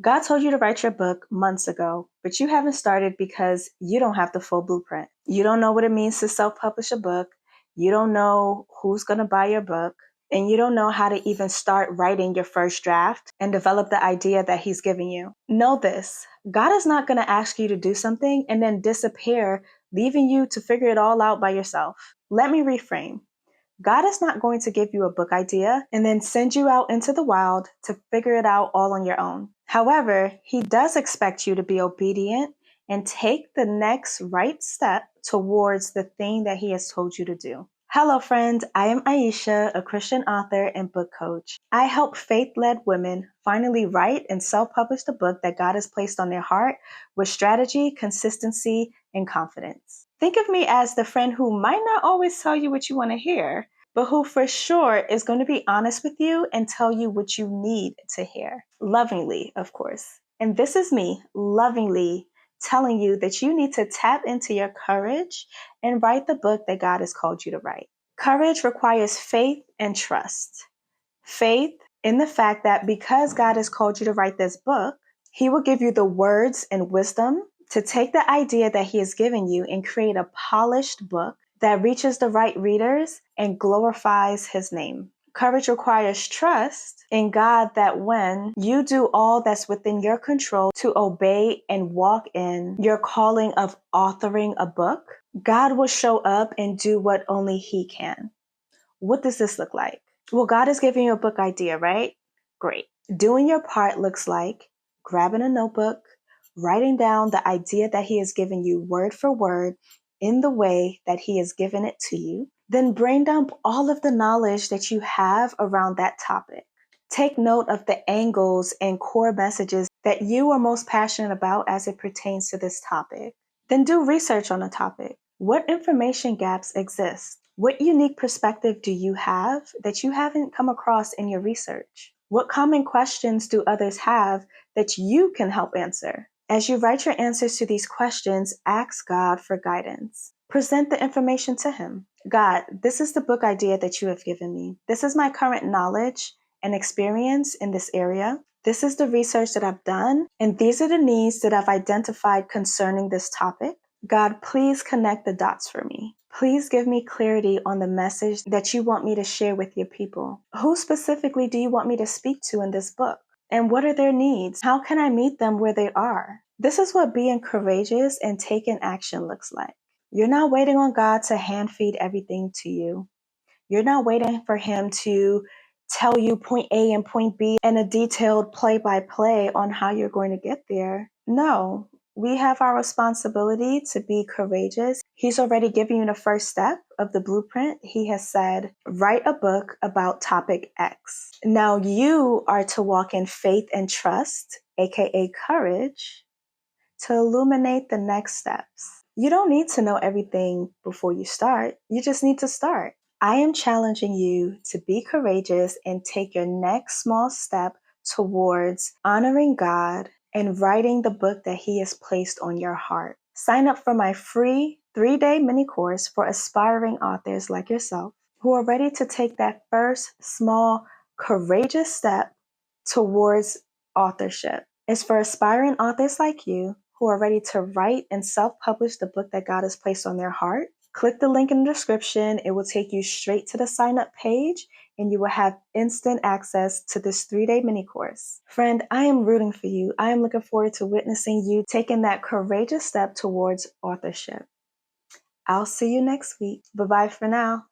God told you to write your book months ago, but you haven't started because you don't have the full blueprint. You don't know what it means to self-publish a book. You don't know who's going to buy your book. And you don't know how to even start writing your first draft and develop the idea that He's giving you. Know this: God is not going to ask you to do something and then disappear, leaving you to figure it all out by yourself. Let me reframe. God is not going to give you a book idea and then send you out into the wild to figure it out all on your own. However, He does expect you to be obedient and take the next right step towards the thing that He has told you to do. Hello, friends. I am Aisha, a Christian author and book coach. I help faith-led women finally write and self-publish the book that God has placed on their heart with strategy, consistency, and confidence. Think of me as the friend who might not always tell you what you want to hear, but who for sure is going to be honest with you and tell you what you need to hear. Lovingly, of course. And this is me lovingly telling you that you need to tap into your courage and write the book that God has called you to write. Courage requires faith and trust. Faith in the fact that because God has called you to write this book, He will give you the words and wisdom to take the idea that He has given you and create a polished book that reaches the right readers and glorifies His name. Courage requires trust in God that when you do all that's within your control to obey and walk in your calling of authoring a book, God will show up and do what only He can. What does this look like? Well, God is giving you a book idea, right? Great. Doing your part looks like grabbing a notebook, writing down the idea that He has given you word for word in the way that He has given it to you. Then brain dump all of the knowledge that you have around that topic. Take note of the angles and core messages that you are most passionate about as it pertains to this topic. Then do research on the topic. What information gaps exist? What unique perspective do you have that you haven't come across in your research? What common questions do others have that you can help answer? As you write your answers to these questions, ask God for guidance. Present the information to Him. God, this is the book idea that you have given me. This is my current knowledge and experience in this area. This is the research that I've done, and these are the needs that I've identified concerning this topic. God, please connect the dots for me. Please give me clarity on the message that you want me to share with your people. Who specifically do you want me to speak to in this book? And what are their needs? How can I meet them where they are? This is what being courageous and taking action looks like. You're not waiting on God to hand feed everything to you. You're not waiting for Him to tell you point A and point B and a detailed play-by-play on how you're going to get there. No, we have our responsibility to be courageous. He's already given you the first step of the blueprint. He has said, write a book about topic X. Now you are to walk in faith and trust, aka courage, to illuminate the next steps. You don't need to know everything before you start. You just need to start. I am challenging you to be courageous and take your next small step towards honoring God and writing the book that He has placed on your heart. Sign up for my free 3-day mini course for aspiring authors like yourself who are ready to take that first small, courageous step towards authorship. It's for aspiring authors like you who are ready to write and self-publish the book that God has placed on their heart. Click the link in the description. It will take you straight to the sign-up page, and you will have instant access to this 3-day mini course. Friend, I am rooting for you. I am looking forward to witnessing you taking that courageous step towards authorship. I'll see you next week. Bye-bye for now.